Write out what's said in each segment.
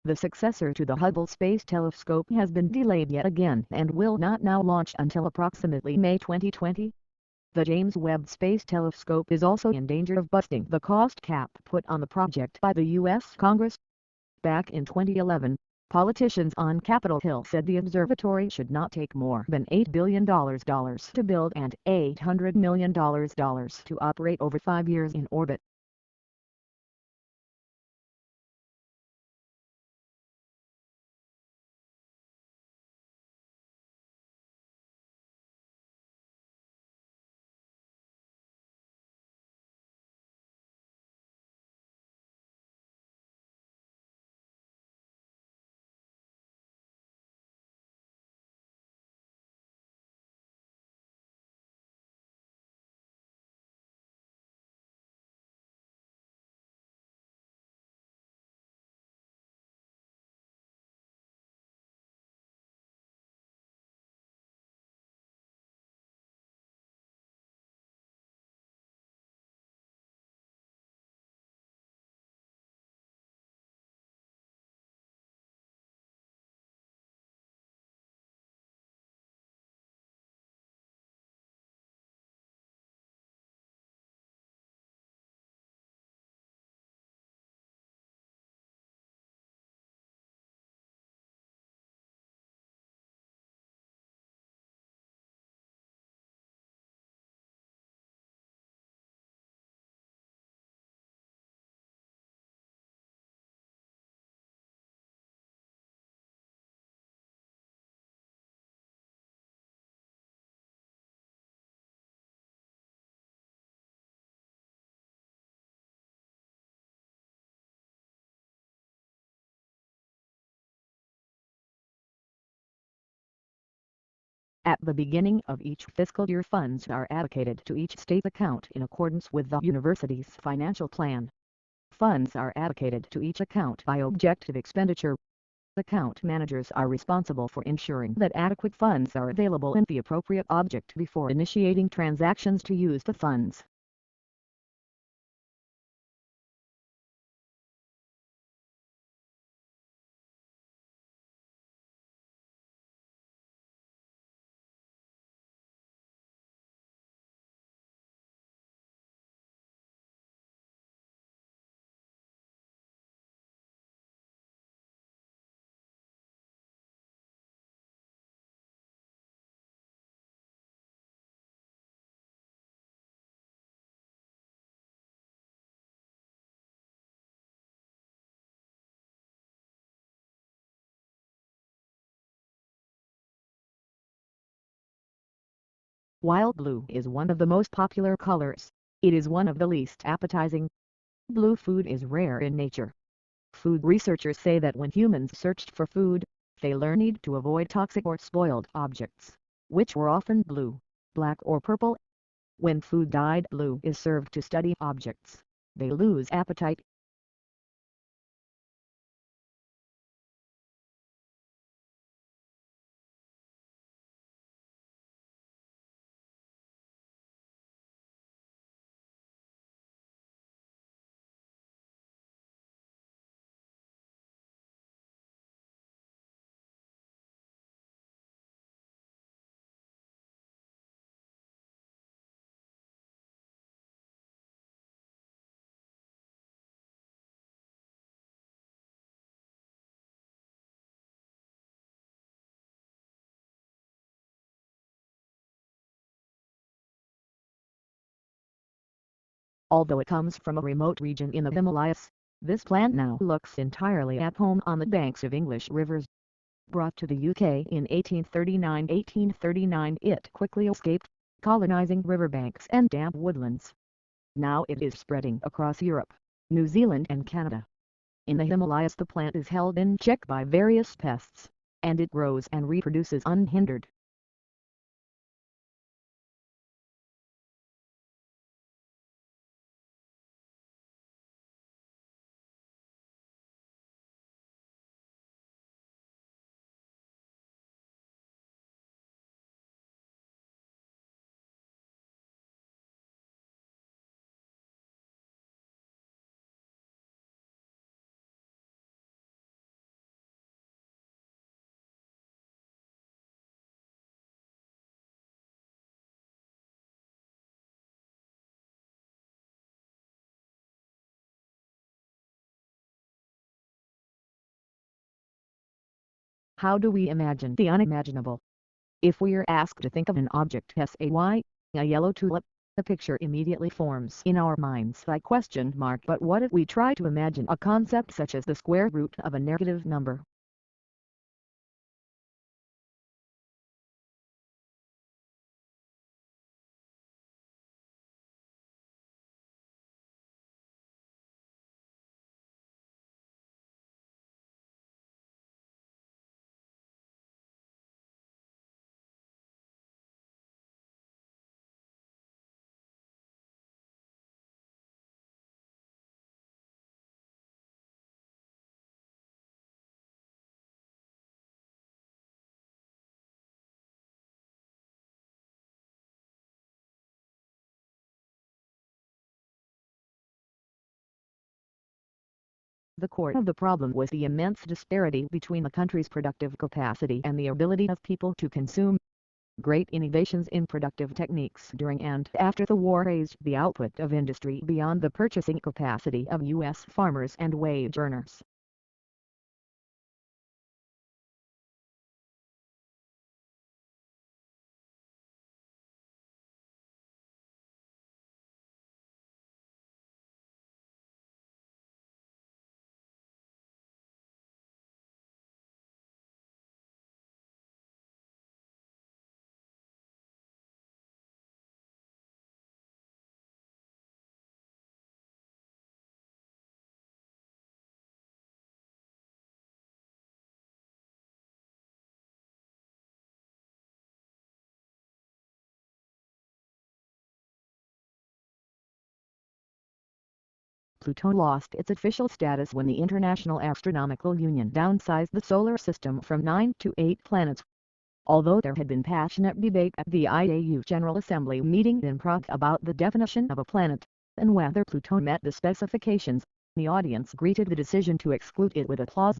The successor to the Hubble Space Telescope has been delayed yet again and will not now launch until approximately May 2020. The James Webb Space Telescope is also in danger of busting the cost cap put on the project by the U.S. Congress. Back in 2011, politicians on Capitol Hill said the observatory should not take more than $8 billion to build and $800 million to operate over 5 years in orbit. At the beginning of each fiscal year, funds are allocated to each state account in accordance with the university's financial plan. Funds are allocated to each account by objective expenditure. Account managers are responsible for ensuring that adequate funds are available in the appropriate object before initiating transactions to use the funds. While blue is one of the most popular colors, it is one of the least appetizing. Blue food is rare in nature. Food researchers say that when humans searched for food, they learned to avoid toxic or spoiled objects, which were often blue, black or purple. When food dyed blue is served to study objects, they lose appetite. Although it comes from a remote region in the Himalayas, this plant now looks entirely at home on the banks of English rivers. Brought to the UK in 1839, it quickly escaped, colonizing riverbanks and damp woodlands. Now it is spreading across Europe, New Zealand and Canada. In the Himalayas the plant is held in check by various pests, and it grows and reproduces unhindered. How do we imagine the unimaginable? If we are asked to think of an object say, a yellow tulip, the picture immediately forms in our minds by question mark. But what if we try to imagine a concept such as the square root of a negative number? The core of the problem was the immense disparity between the country's productive capacity and the ability of people to consume. Great innovations in productive techniques during and after the war raised the output of industry beyond the purchasing capacity of U.S. farmers and wage earners. Pluto lost its official status when the International Astronomical Union downsized the solar system from 9 to 8 planets. Although there had been passionate debate at the IAU General Assembly meeting in Prague about the definition of a planet, and whether Pluto met the specifications, the audience greeted the decision to exclude it with applause.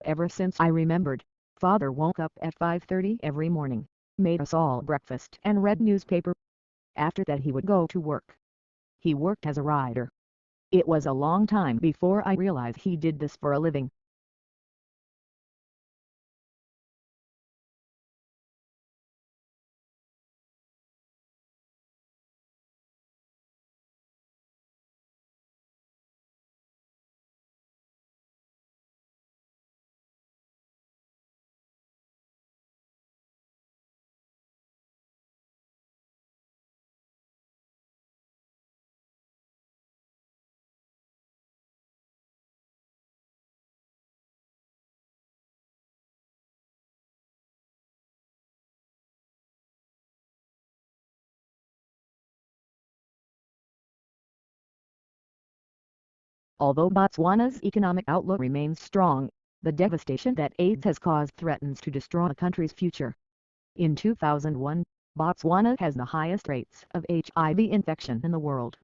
Ever since I remembered, Father woke up at 5:30 every morning, made us all breakfast and read newspaper. After that he would go to work. He worked as a writer. It was a long time before I realized he did this for a living. Although Botswana's economic outlook remains strong, the devastation that AIDS has caused threatens to destroy the country's future. In 2001, Botswana has the highest rates of HIV infection in the world.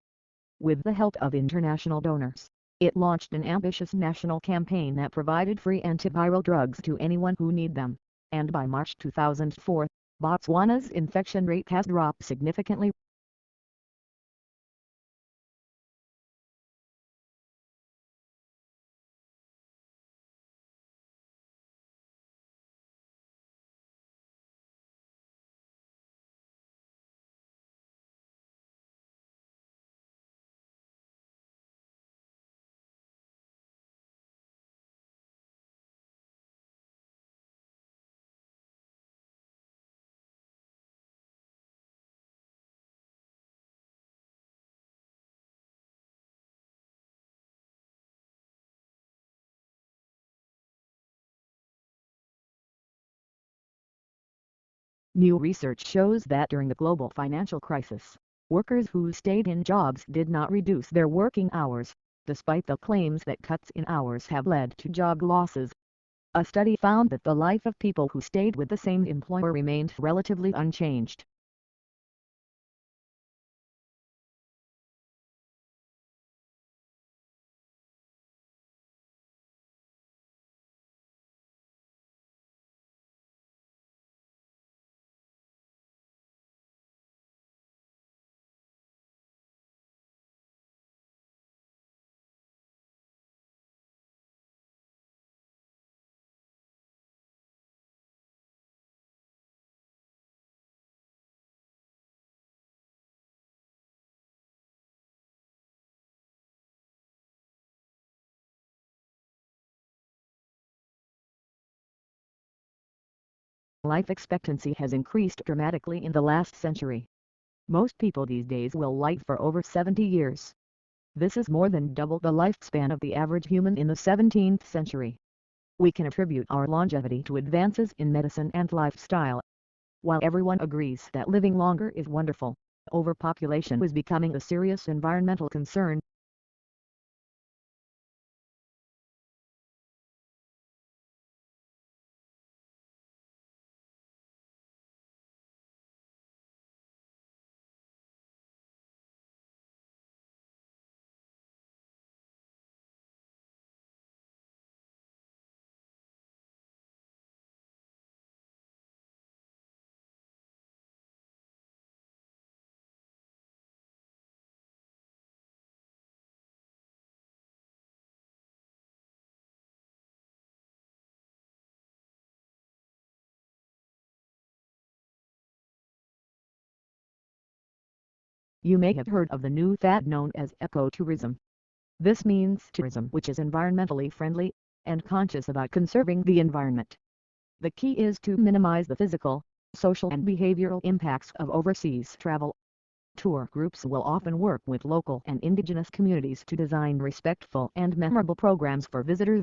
With the help of international donors, it launched an ambitious national campaign that provided free antiviral drugs to anyone who need them, and by March 2004, Botswana's infection rate has dropped significantly. New research shows that during the global financial crisis, workers who stayed in jobs did not reduce their working hours, despite the claims that cuts in hours have led to job losses. A study found that the life of people who stayed with the same employer remained relatively unchanged. Life expectancy has increased dramatically in the last century. Most people these days will live for over 70 years. This is more than double the lifespan of the average human in the 17th century. We can attribute our longevity to advances in medicine and lifestyle. While everyone agrees that living longer is wonderful, overpopulation is becoming a serious environmental concern. You may have heard of the new fad known as ecotourism. This means tourism which is environmentally friendly and conscious about conserving the environment. The key is to minimize the physical, social and behavioral impacts of overseas travel. Tour groups will often work with local and indigenous communities to design respectful and memorable programs for visitors.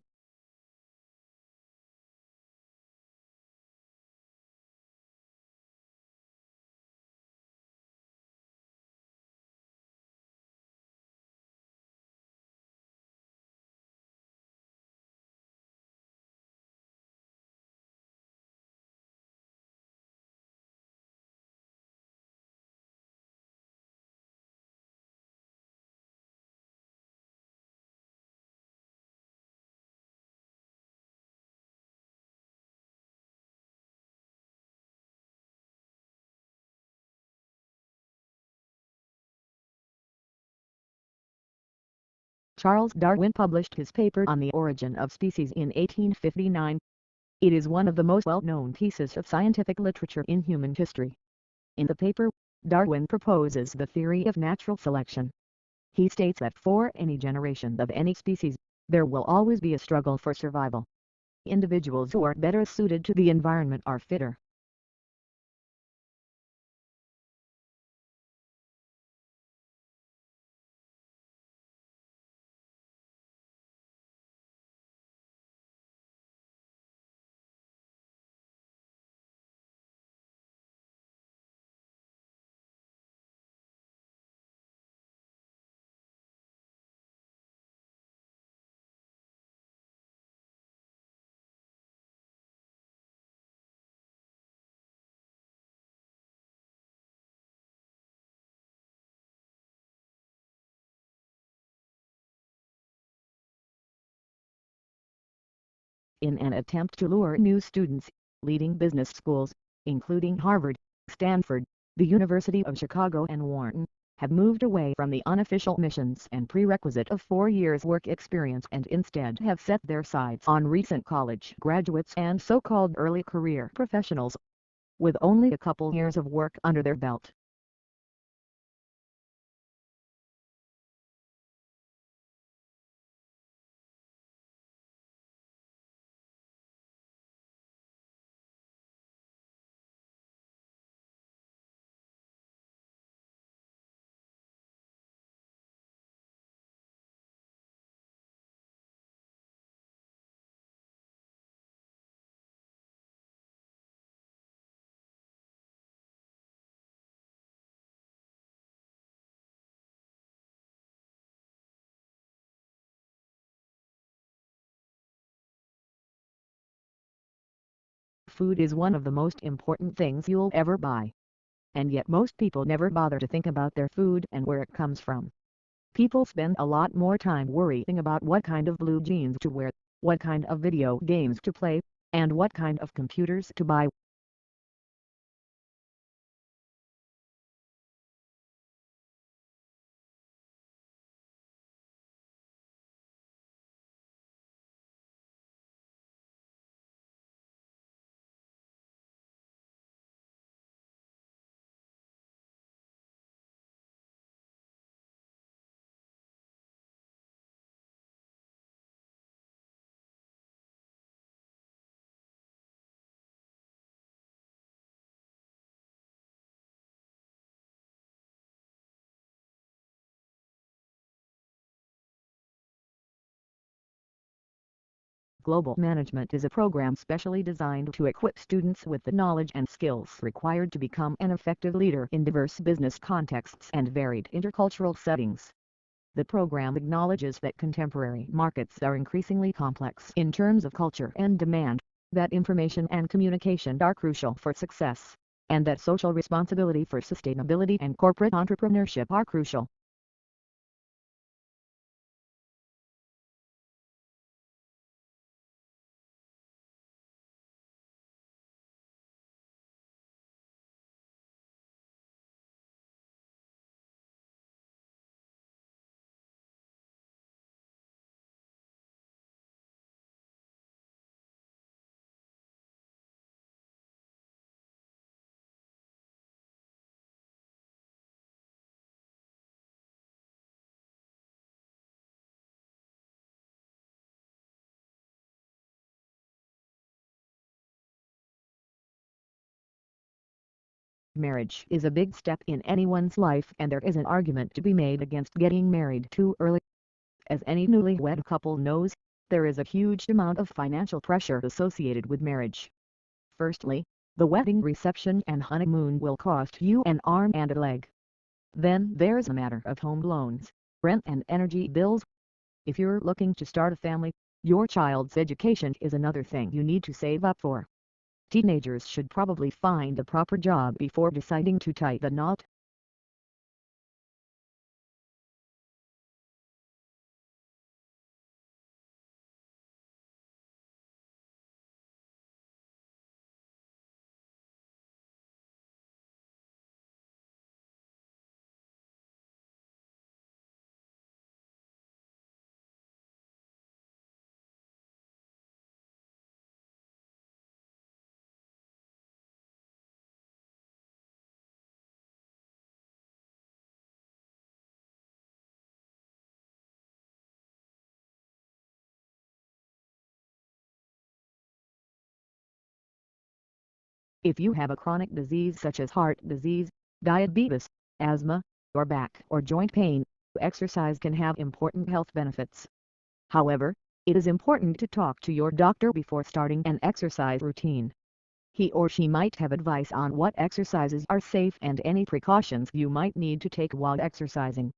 Charles Darwin published his paper on the origin of species in 1859. It is one of the most well-known pieces of scientific literature in human history. In the paper, Darwin proposes the theory of natural selection. He states that for any generation of any species, there will always be a struggle for survival. Individuals who are better suited to the environment are fitter. In an attempt to lure new students, leading business schools, including Harvard, Stanford, the University of Chicago and Wharton, have moved away from the unofficial missions and prerequisite of 4 years work experience and instead have set their sights on recent college graduates and so-called early career professionals, with only a couple years of work under their belt. food is one of the most important things you'll ever buy. And yet most people never bother to think about their food and where it comes from. People spend a lot more time worrying about what kind of blue jeans to wear, what kind of video games to play, and what kind of computers to buy. Global Management is a program specially designed to equip students with the knowledge and skills required to become an effective leader in diverse business contexts and varied intercultural settings. The program acknowledges that contemporary markets are increasingly complex in terms of culture and demand, that information and communication are crucial for success, and that social responsibility for sustainability and corporate entrepreneurship are crucial. Marriage is a big step in anyone's life, and there is an argument to be made against getting married too early. As any newlywed couple knows, there is a huge amount of financial pressure associated with marriage. Firstly, the wedding reception and honeymoon will cost you an arm and a leg. Then there's a matter of home loans, rent and energy bills. If you're looking to start a family, your child's education is another thing you need to save up for. Teenagers should probably find a proper job before deciding to tie the knot. If you have a chronic disease such as heart disease, diabetes, asthma, or back or joint pain, exercise can have important health benefits. However, it is important to talk to your doctor before starting an exercise routine. He or she might have advice on what exercises are safe and any precautions you might need to take while exercising.